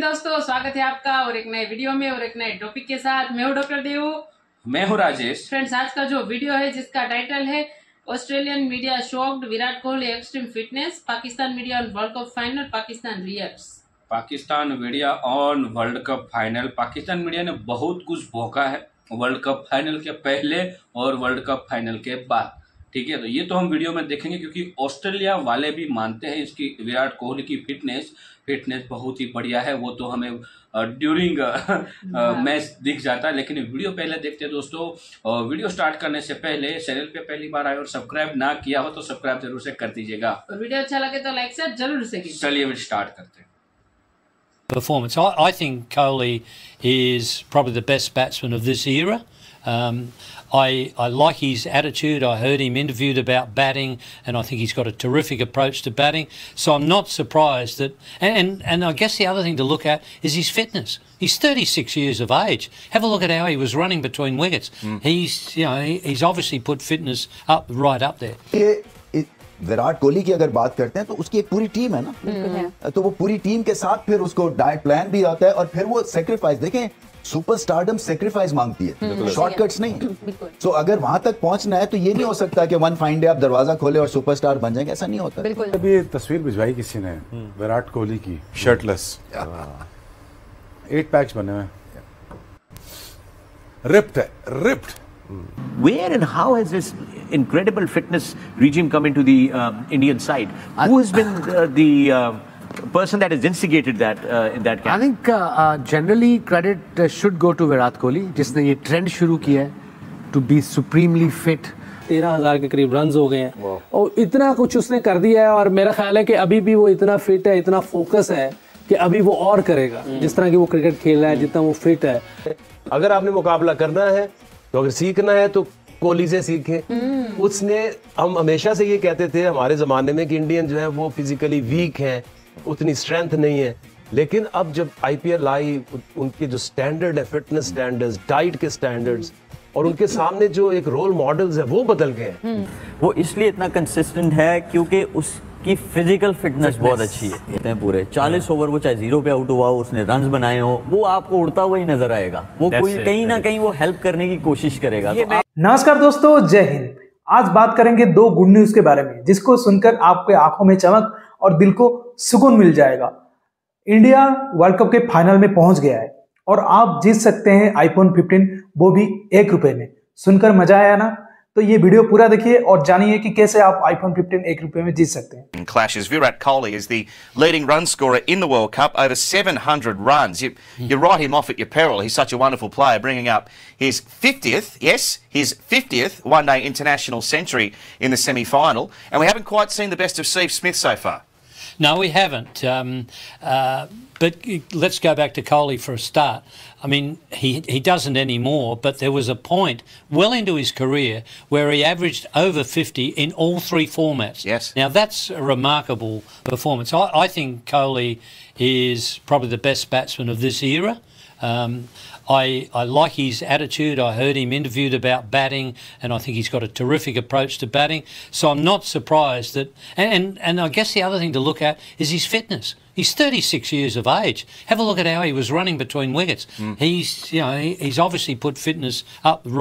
दोस्तों, स्वागत है आपका और एक नए वीडियो में और एक नए टॉपिक के साथ। मैं हूँ डॉक्टर देवू, मैं हूँ राजेश। फ्रेंड्स, आज का जो वीडियो है जिसका टाइटल है Australian media shocked Virat Kohli extreme fitness, Pakistan media on world cup final, Pakistan reacts. Pakistan media on world cup final. Pakistan media ने बहुत कुछ भोंका है वर्ल्ड कप फाइनल के पहले और वर्ल्ड कप फाइनल के बाद। ठीक है, तो ये तो हम वीडियो में देखेंगे क्योंकि ऑस्ट्रेलिया वाले भी मानते हैं इसकी विराट कोहली की फिटनेस बहुत ही बढ़िया है। वो तो हमें ड्यूरिंग मैच दिख जाता है, लेकिन वीडियो पहले देखते हैं दोस्तों। वीडियो स्टार्ट करने से पहले चैनल पे पहली बार आए और सब्सक्राइब ना किया हो तो सब्सक्राइब जरूर से कर दीजिएगा और वीडियो अच्छा लगे तो लाइक से जरूर से कीजिए। चलिए स्टार्ट करते हैं। Performance. I think Kohli is probably the best batsman of this era. I like his attitude. I heard him interviewed about batting, and I think he's got a terrific approach to batting. So I'm not surprised that. And I guess the other thing to look at is his fitness. He's 36 years of age. Have a look at how he was running between wickets. He's obviously put fitness right up there. Virat Kohli की अगर बात करते हैं तो उसकी एक पूरी team है ना, तो वो पूरी टीम के साथ फिर उसको डाइट प्लान भी आता है और फिर वो सेक्रीफाइस। देखें, सुपरस्टारडम सेक्रीफाइस मांगती है, शॉर्टकट्स नहीं। तो अगर वहां तक पहुंचना है तो ये नहीं हो सकता कि वन फाइन डे आप दरवाजा खोले और सुपरस्टार बन जाएंगे, ऐसा नहीं होता। अभी तस्वीर भिजवाई किसी ने विराट कोहली की, शर्टलेस, 8 पैक्स बने हुए, ripped. Where and how has this incredible fitness regime come into the Indian side? Who has been the person that has instigated that in that camp? I think generally credit should go to Virat Kohli, जिसने ये trend शुरू किया है to be supremely fit. 13,000 के करीब runs हो गए हैं और इतना कुछ उसने कर दिया है। और मेरा ख्याल है कि अभी भी वो इतना फिट है, इतना फोकस है कि अभी वो और करेगा। जिस तरह की वो क्रिकेट खेल रहा है, जितना वो फिट है। अगर आपने मुकाबला करना है तो अगर सीखना है तो कोहली से सीखें। उसने, हम हमेशा से ये कहते थे हमारे ज़माने में कि इंडियन जो है वो फिजिकली वीक हैं, उतनी स्ट्रेंथ नहीं है। लेकिन अब जब आईपीएल आई, उनके जो स्टैंडर्ड है, फिटनेस स्टैंडर्ड्स, डाइट के स्टैंडर्ड्स, और उनके सामने जो एक रोल मॉडल्स है वो बदल गए हैं। वो इसलिए इतना कंसिस्टेंट है क्योंकि उसकी फिजिकल फिटनेस बहुत अच्छी है। पूरे 40 ओवर वो चाहे 0 पे आउट हुआ हो, उसने रन्स बनाए हो, वो आपको उड़ता हुआ ही नजर आएगा। वो कोई कहीं ना कहीं वो हेल्प करने की कोशिश करेगा। नमस्कार दोस्तों, जय हिंद। आज बात करेंगे 2 गुड न्यूज के बारे में जिसको सुनकर आपके आंखों में चमक और दिल को सुकून मिल जाएगा। इंडिया वर्ल्ड कप के फाइनल में पहुंच गया है और आप जीत सकते हैं आईफोन 15, वो भी 1 रुपए में। सुनकर मजा आया ना? तो ये वीडियो पूरा देखिए और जानिए कि कैसे आप आईफोन 15 1 रुपए में जीत सकते हैं। Clashes. Virat Kohli is the leading run scorer in the World Cup, over 700 runs. You write him off at your peril. He's such a wonderful player, bringing up his 50th one-day international century in the semi-final. And we haven't quite seen the best of Steve Smith so far. No, we haven't. But let's go back to Kohli for a start. I mean, he doesn't anymore, but there was a point well into his career where he averaged over 50 in all 3 formats. Yes. Now, that's a remarkable performance. I think Kohli is probably the best batsman of this era. I like his attitude. I heard him interviewed about batting, and I think he's got a terrific approach to batting. So I'm not surprised that. And I guess the other thing to look at is his fitness. He's 36 years of age. Have a look at how he was running between wickets. He's obviously put fitness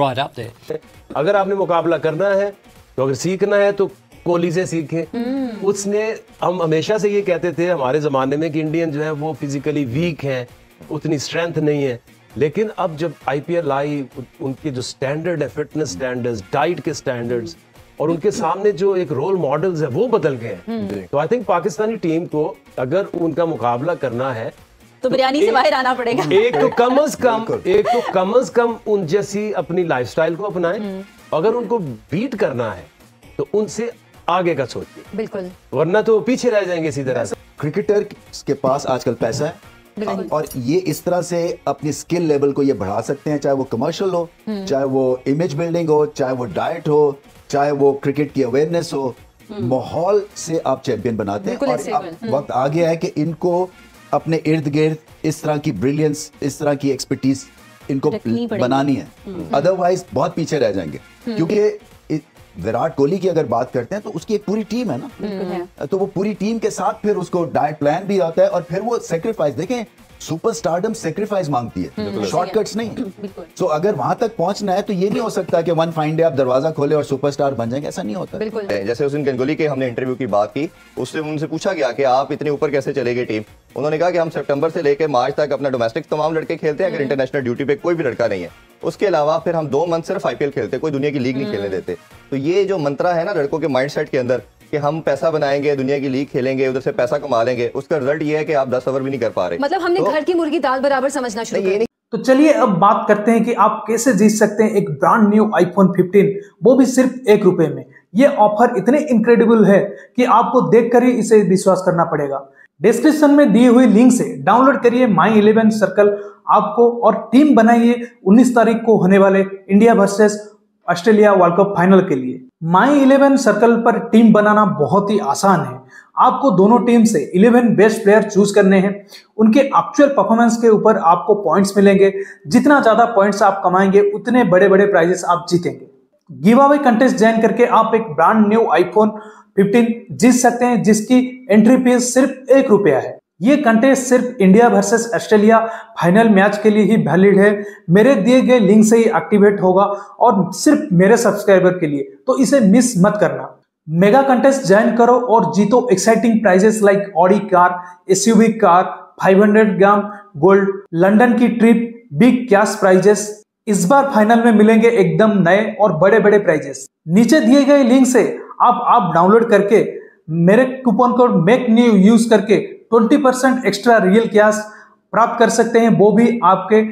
right up there. अगर आपने मुकाबला करना है तो अगर सीखना है तो कोहली से सीखें। उसने, हम हमेशा से ये कहते थे हमारे ज़माने में कि इंडियन जो है वो फिजिकली वीक हैं, उतनी स्ट्रेंथ नहीं है। लेकिन अब जब आईपीएल आई, उनके जो स्टैंडर्ड है, फिटनेस स्टैंडर्ड्स, डाइट के स्टैंडर्ड्स, और उनके सामने जो एक रोल मॉडल्स है वो बदल गए हैं। तो आई थिंक पाकिस्तानी टीम को अगर उनका मुकाबला करना है तो बिरयानी से बाहर आना पड़ेगा। एक तो कम अज कम उन जैसी अपनी लाइफस्टाइल को अपनाएं। अगर उनको बीट करना है तो उनसे आगे का सोचिए, बिल्कुल, वरना तो पीछे रह जाएंगे इसी तरह से। क्रिकेटर के पास आजकल पैसा है और ये इस तरह से अपनी स्किल लेवल को ये बढ़ा सकते हैं, चाहे वो कमर्शियल हो, चाहे वो इमेज बिल्डिंग हो, चाहे वो डाइट हो, चाहे वो क्रिकेट की अवेयरनेस हो। माहौल से आप चैंपियन बनाते हैं और अब वक्त आ गया है कि इनको अपने इर्द गिर्द इस तरह की ब्रिलियंस, इस तरह की एक्सपर्टीज इनको बनानी है, अदरवाइज बहुत पीछे रह जाएंगे। क्योंकि विराट कोहली की अगर बात करते हैं तो उसकी एक पूरी टीम है ना, तो वो पूरी टीम के साथ फिर उसको डाइट प्लान भी आता है और फिर वो सेक्रीफाइस। देखें, सुपरस्टारडम सेक्रीफाइस मांगती है, शॉर्टकट्स नहीं। सो अगर वहां तक पहुंचना है तो ये नहीं हो सकता कि वन फाइन डे आप दरवाजा खोले और सुपरस्टार बन जाएंगे, ऐसा नहीं होता। जैसे उस दिन गंगोली के हमने इंटरव्यू की बात की, उससे उनसे पूछा गया कि आप इतने ऊपर कैसे चले गए टीम। उन्होंने कहा कि हम सितंबर से लेकर मार्च तक अपना डोमेस्टिक तमाम लड़के खेलते हैं, अगर इंटरनेशनल ड्यूटी पे कोई भी लड़का नहीं है। उसके अलावा फिर हम 2 मंथ सिर्फ IPL खेलते, कोई दुनिया की लीग नहीं खेलने देते। तो ये जो मंत्रा है ना लड़कों के माइंडसेट के अंदर कि हम पैसा बनाएंगे, दुनिया की लीग खेलेंगे, उधर से पैसा कमा लेंगे, उसका रिजल्ट ये है कि आप 10 ओवर भी नहीं कर पा रहे। मतलब हमने घर की मुर्गी दाल बराबर समझना शुरू कर दिया। तो चलिए अब बात करते हैं कि आप कैसे जीत सकते हैं एक ब्रांड न्यू iPhone 15, वो भी सिर्फ 1 रुपए में। ये ऑफर इतने इनक्रेडिबल है कि आपको देखकर ही इसे विश्वास करना पड़ेगा। डिस्क्रिप्शन में दिए हुए लिंक से डाउनलोड करिए माई 11 सर्कल आपको और टीम बनाइए 19 तारीख को होने वाले India versus Australia world cup final के लिए। माई 11 सर्कल पर टीम बनाना बहुत ही आसान है। आपको दोनों टीम से 11 बेस्ट प्लेयर चूज करने हैं। उनके एक्चुअल परफॉर्मेंस के ऊपर आपको पॉइंट्स मिलेंगे। जितना ज्यादा पॉइंट्स आप कमाएंगे उतने बड़े बड़े प्राइजेस आप जीतेंगे। गिव अवे कंटेस्ट ज्वाइन करके आप एक ब्रांड न्यू iPhone 15 जीत सकते हैं, जिसकी एंट्री फीस सिर्फ 1 रुपया है। ये कंटेस्ट सिर्फ India versus Australia final match के लिए ही वैलिड है। मेरे दिए गए लिंक से ही एक्टिवेट होगा और सिर्फ मेरे सब्सक्राइबर के लिए, तो इसे मिस मत करना। मेगा कंटेस्ट ज्वाइन करो और जीतो exciting prices like Audi car, SUV car, 500 gram gold, London की ट्रिप, बिग कैश प्राइजेस। इस बार फाइनल में मिलेंगे एकदम नए और बड़े बड़े प्राइजेस। नीचे दिए गए लिंक से आप डाउनलोड करके मेरे coupon code make new use करके 20% एक्स्ट्रा रियल कैश प्राप्त कर सकते हैं, वो भी आपके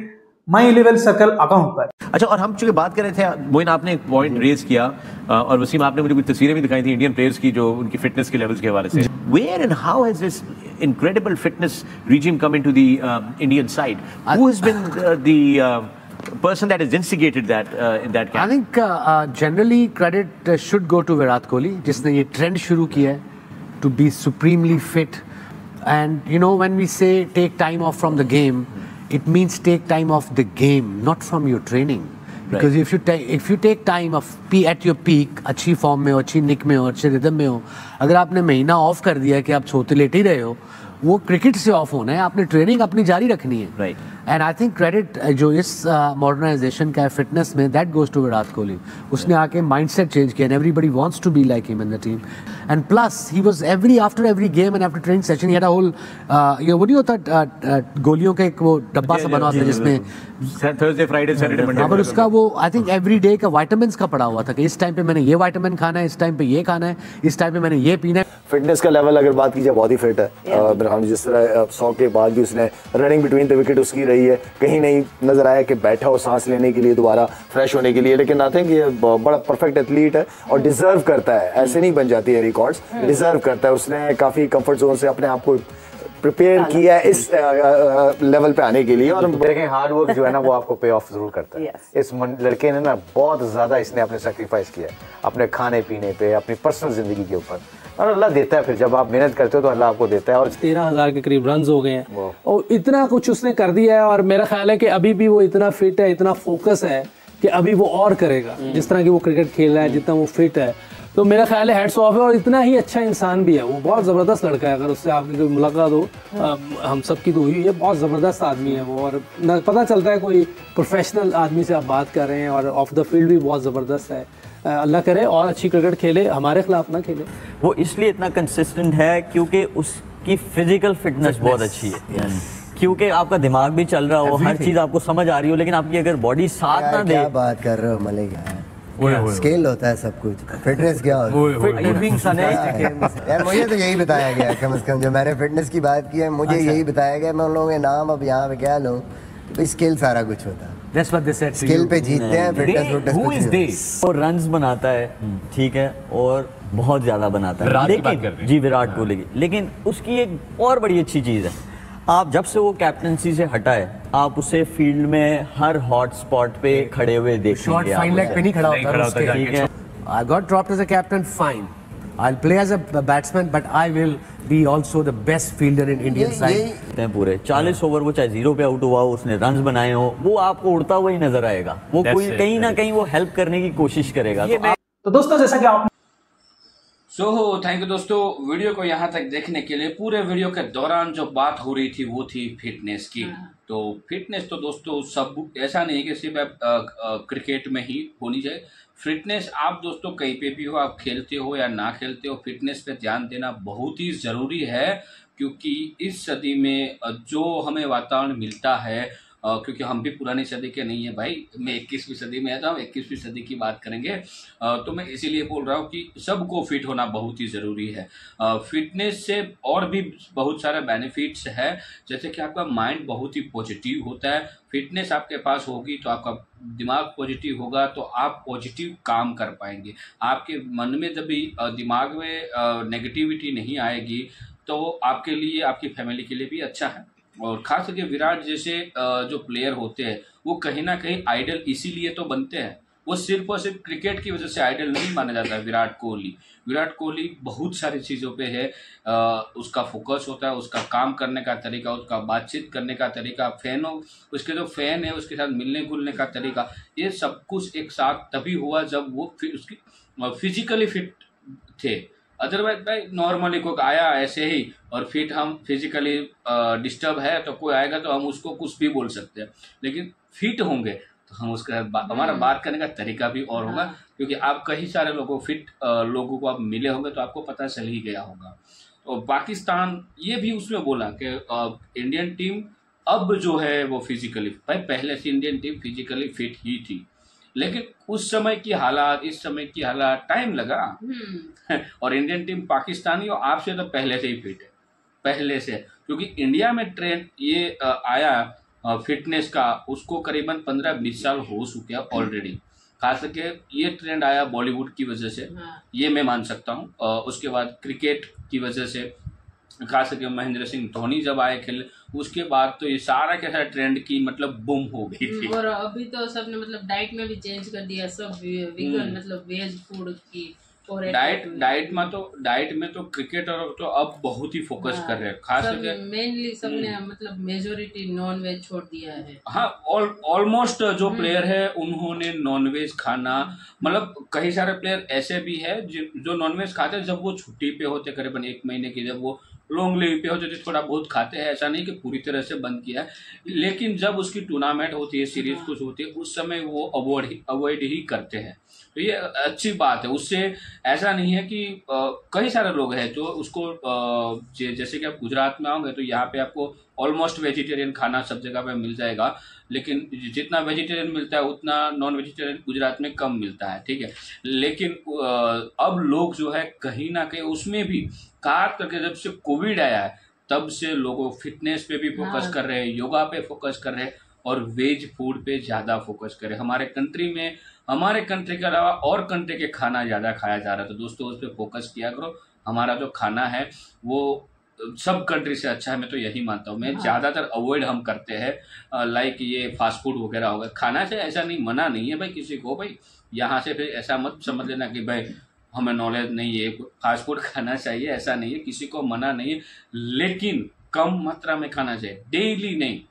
माई 11 सर्कल अकाउंट पर। अच्छा, और हम चूंकि बात कर रहे थे, मोइन आपने एक पॉइंट रेज किया और वसीम आपने मुझे कुछ तस्वीरें भी दिखाई थी इंडियन प्लेयर्स की जो उनकी फिटनेस के लेवल्स के हवाले से। Where and how has this incredible fitness regime come into the Indian side? Who has been the person that has instigated that in that camp? I think generally credit should go to Virat Kohli, जिसने ये trend शुरू किया है to be supremely fit. And you know, when we say take time off from the game, it means take time off the game, not from your training. Because if you take time of at your peak, अच्छी form में हो, अच्छी निक में हो, अच्छे rhythm में हो, अगर आपने महीना ऑफ कर दिया कि आप सोते लेटे ही रहे हो, वो क्रिकेट से ऑफ होना है, आपने ट्रेनिंग अपनी जारी रखनी है। Right. And I think credit जो इस मॉडर्नाइजेशन का है फिटनेस में, that goes to Virat Kohli. उसने आके माइंडसेट चेंज किया, and everybody wants to be like him in the team. And plus he was after every game and after training session he had a whole वो नहीं होता गोलियों का एक वो डब्बा सा बना होता है जिसमें थर्सडे फ्राइडे सैटरडे मंडे, पर उसका वो आई थिंक एवरी डे का विटामिन्स का पड़ा हुआ था कि इस टाइम पे मैंने ये विटामिन खाना है, इस टाइम पे ये खाना है, इस टाइम पे मैंने ये पीना है। फिटनेस का लेवल अगर बात कीजिए बहुत ही फिट है। जिस तरह 100 के बाद भी उसने रनिंग बिटवीन द विकेट उसकी रही है, कहीं नहीं नजर आया कि बैठा हो सांस लेने के लिए, दोबारा फ्रेश होने के लिए। लेकिन आई थिंक ये बड़ा परफेक्ट एथलीट है और डिजर्व करता है, ऐसे नहीं बन जाती है रिकॉर्ड्स, डिजर्व करता है। उसने काफी कंफर्ट जोन से अपने आप को प्रिपेयर किया है इस लेवल पे आने के लिए। और देखें हार्ड वर्क जो है ना वो आपको पे ऑफ जरूर करता है। इस लड़के ने ना बहुत ज्यादा इसने अपने सेक्रीफाइस किया है अपने खाने पीने पे, अपनी पर्सनल जिंदगी के ऊपर, और अल्लाह देता है। फिर जब आप मेहनत करते हो तो अल्लाह आपको देता है। और 13,000 के करीब रन हो गए हैं और इतना कुछ उसने कर दिया है। और मेरा ख्याल है कि अभी भी वो इतना फिट है, इतना फोकस है कि अभी वो और करेगा। जिस तरह की वो क्रिकेट खेल रहा है, जितना वो फिट है, तो मेरा ख्याल है हेड्स ऑफ है। और इतना ही अच्छा इंसान भी है, वो बहुत ज़बरदस्त लड़का है। अगर उससे आपकी कोई मुलाकात हो, हम सब की तो हुई है, बहुत ज़बरदस्त आदमी है वो। और न पता चलता है कोई प्रोफेशनल आदमी से आप बात कर रहे हैं, और ऑफ द फील्ड भी बहुत ज़बरदस्त है। अल्लाह करे और अच्छी क्रिकेट खेले, हमारे खिलाफ ना खेले। वो इसलिए इतना कंसिस्टेंट है क्योंकि उसकी फिजिकल फिटनेस बहुत अच्छी है। क्योंकि आपका दिमाग भी चल रहा हो, हर चीज़ आपको समझ आ रही हो, लेकिन आपकी अगर बॉडी साथ ना दे। क्या बात कर रहे हो मलिक, स्केल होता है सब कुछ, फिटनेस क्या होता है? यार मुझे तो यही बताया गया, कम से कम जो मैंने फिटनेस की बात की है मुझे यही बताया गया। मैं उन लोगों के नाम अब यहाँ पे क्या लूँ, तो स्किल सारा कुछ होता है। स्किल पे जीतते हैं, फिटनेस वो रन्स बनाता है, ठीक है, और बहुत ज्यादा बनाता है। लेकिन जी विराट कोहली की, लेकिन उसकी एक और बड़ी अच्छी चीज़ है, आप जब से वो कैप्टनसी से हटाए, आप उसे फील्ड में हर हॉट स्पॉट पे खड़े हुए देखेंगे। फाइन लेग पे नहीं खड़ा होता, ठीक है। I got dropped as a captain, fine. I'll play as a batsman, but I will be also the best fielder in Indian side. पूरे 40 ओवर वो चाहे 0 पे आउट हुआ हो, उसने रन्स बनाए हो, वो आपको उड़ता हुआ ही नजर आएगा। वो कोई कहीं ना कहीं वो हेल्प करने की कोशिश करेगा। तो दोस्तों, जैसा कि आप सो थैंक यू दोस्तों, वीडियो को यहाँ तक देखने के लिए। पूरे वीडियो के दौरान जो बात हो रही थी वो थी फिटनेस की। तो फिटनेस तो दोस्तों सब ऐसा नहीं है कि सिर्फ आप क्रिकेट में ही होनी चाहिए। फिटनेस आप दोस्तों कहीं पे भी हो, आप खेलते हो या ना खेलते हो, फिटनेस पे ध्यान देना बहुत ही ज़रूरी है। क्योंकि इस सदी में जो हमें वातावरण मिलता है, क्योंकि हम भी पुरानी सदी के नहीं है भाई, मैं 21वीं सदी में आता हूँ, 21वीं सदी की बात करेंगे। तो मैं इसीलिए बोल रहा हूँ कि सबको फिट होना बहुत ही ज़रूरी है। फिटनेस से और भी बहुत सारे बेनिफिट्स है, जैसे कि आपका माइंड बहुत ही पॉजिटिव होता है। फिटनेस आपके पास होगी तो आपका दिमाग पॉजिटिव होगा, तो आप पॉजिटिव काम कर पाएंगे। आपके मन में जब भी दिमाग में नेगेटिविटी नहीं आएगी तो आपके लिए, आपकी फैमिली के लिए भी अच्छा है। और खास करके विराट जैसे जो प्लेयर होते हैं वो कहीं ना कहीं आइडल इसीलिए तो बनते हैं। वो सिर्फ और सिर्फ क्रिकेट की वजह से आइडल नहीं माना जाता है। विराट कोहली बहुत सारी चीज़ों पे है, उसका फोकस होता है, उसका काम करने का तरीका, उसका बातचीत करने का तरीका, उसके जो फैन है उसके साथ मिलने जुलने का तरीका, ये सब कुछ एक साथ तभी हुआ जब वो उसकी फिजिकली फिट थे। अदरवाइज भाई नॉर्मली कोई आया ऐसे ही और फिट हम फिजिकली डिस्टर्ब है तो कोई आएगा तो हम उसको कुछ भी बोल सकते हैं, लेकिन फिट होंगे तो हम उसका हमारा बात करने का तरीका भी और होगा। क्योंकि आप कई सारे लोगों फिट लोगों को आप मिले होंगे तो आपको पता चल ही गया होगा। तो पाकिस्तान ये भी उसमें बोला कि इंडियन टीम अब जो है वो फिजिकली, भाई पहले से इंडियन टीम फिजिकली फिट ही थी, लेकिन उस समय की हालात, इस समय की हालात, टाइम लगा। और इंडियन टीम पाकिस्तानी और आपसे तो पहले से ही फिट है, पहले से। क्योंकि इंडिया में ट्रेंड ये आया फिटनेस का, उसको करीबन 15-20 साल हो चुके हैं ऑलरेडी। खास करके ये ट्रेंड आया बॉलीवुड की वजह से, ये मैं मान सकता हूँ। उसके बाद क्रिकेट की वजह से, खास करके महेंद्र सिंह धोनी जब आए खेल, उसके बाद तो ये सारा कैसा ट्रेंड की मतलब बूम हो गई थी। और अभी तो सबने मतलब डाइट में भी चेंज कर दिया, सब वीगन मतलब वेज फूड की। डाइट में तो क्रिकेट और तो अब बहुत ही फोकस कर रहे हैं। खास करके मेनली सबने मतलब मेजोरिटी नॉन वेज छोड़ दिया है। हाँ, ऑलमोस्ट जो प्लेयर है उन्होंने नॉन वेज खाना, मतलब कई सारे प्लेयर ऐसे भी है जो नॉन वेज खाते हैं जब वो छुट्टी पे होते, करीबन 1 महीने की, जब वो लॉन्ग लीव पे होते तो थोड़ा बहुत खाते हैं। ऐसा नहीं कि पूरी तरह से बंद किया है, लेकिन जब उसकी टूर्नामेंट होती है, सीरीज कुछ होती है, उस समय वो अवॉइड ही करते हैं। तो ये अच्छी बात है। उससे ऐसा नहीं है कि कई सारे लोग हैं जो उसको जैसे कि आप गुजरात में आओगे तो यहाँ पे आपको ऑलमोस्ट वेजिटेरियन खाना सब जगह पे मिल जाएगा, लेकिन जितना वेजिटेरियन मिलता है उतना नॉन वेजिटेरियन गुजरात में कम मिलता है, ठीक है। लेकिन अब लोग जो है कहीं ना कहीं उसमें भी, खास करके जब से कोविड आया है तब से लोगों फिटनेस पे भी फोकस कर रहे हैं, योगा पे फोकस कर रहे हैं और वेज फूड पे ज़्यादा फोकस कर रहे हैं। हमारे कंट्री के अलावा और कंट्री के खाना ज़्यादा खाया जा रहा है। तो दोस्तों उस पर फोकस किया करो। हमारा जो खाना है वो सब कंट्री से अच्छा है, मैं तो यही मानता हूँ। मैं ज़्यादातर अवॉइड हम करते हैं, लाइक ये फास्ट फूड वगैरह होगा खाना से। ऐसा नहीं, मना नहीं है भाई किसी को, भाई यहाँ से फिर ऐसा मत समझ लेना कि भाई हमें नॉलेज नहीं है, फास्ट फूड खाना चाहिए, ऐसा नहीं है, किसी को मना नहीं है, लेकिन कम मात्रा में खाना चाहिए, डेली नहीं।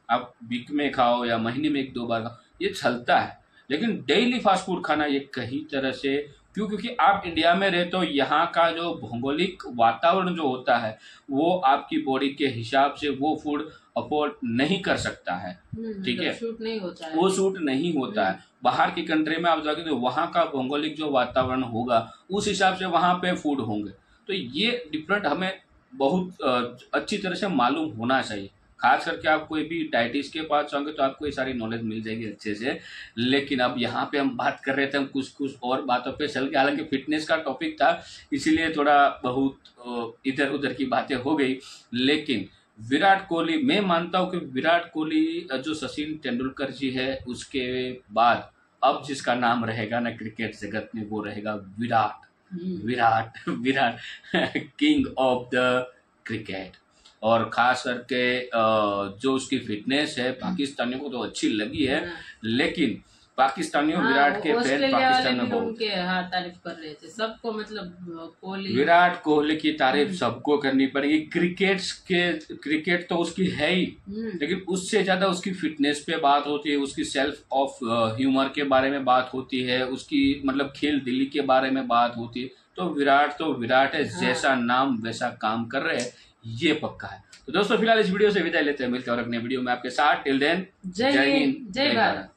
आप वीक में खाओ या महीने में 1-2 बार खाओ, ये चलता है, लेकिन डेली फास्ट फूड खाना ये कहीं तरह से क्योंकि आप इंडिया में रहते हो, यहाँ का जो भौगोलिक वातावरण जो होता है वो आपकी बॉडी के हिसाब से वो फूड अफोर्ड नहीं कर सकता है, ठीक है, शूट नहीं होता है, वो शूट नहीं होता है। बाहर की कंट्री में आप जाके तो वहाँ का भौगोलिक जो वातावरण होगा उस हिसाब से वहाँ पे फूड होंगे। तो ये डिफरेंट हमें बहुत अच्छी तरह से मालूम होना चाहिए। खास करके आप कोई भी डाइटिस्ट के पास जाओगे तो आपको ये सारी नॉलेज मिल जाएगी अच्छे से। लेकिन अब यहाँ पे हम बात कर रहे थे, हम कुछ और बातों पे चल के, हालांकि फिटनेस का टॉपिक था इसीलिए थोड़ा बहुत इधर उधर की बातें हो गई। लेकिन विराट कोहली, मैं मानता हूँ कि विराट कोहली जो सचिन तेंदुलकर जी है उसके बाद अब जिसका नाम रहेगा ना क्रिकेट जगत में वो रहेगा Virat king of the cricket. और खास करके जो उसकी फिटनेस है पाकिस्तानियों को तो अच्छी लगी है, लेकिन पाकिस्तानियों विराट के फैन ऑस्ट्रेलिया पाकिस्तान वाले में भी बहुत। उनके तारीफ कर रहे थे सबको, मतलब कोहली विराट कोहली की तारीफ सबको करनी पड़ेगी। क्रिकेट तो उसकी है ही, लेकिन उससे ज्यादा उसकी फिटनेस पे बात होती है, उसकी सेल्फ ऑफ ह्यूमर के बारे में बात होती है, उसकी मतलब खेल दिली के बारे में बात होती है। तो विराट है, जैसा नाम वैसा काम कर रहे हैं, ये पक्का है। तो दोस्तों फिलहाल इस वीडियो से विदाई लेते हैं, मिलते हैं और अगले वीडियो में आपके साथ। टिल देन, जय हिंद, जय भारत।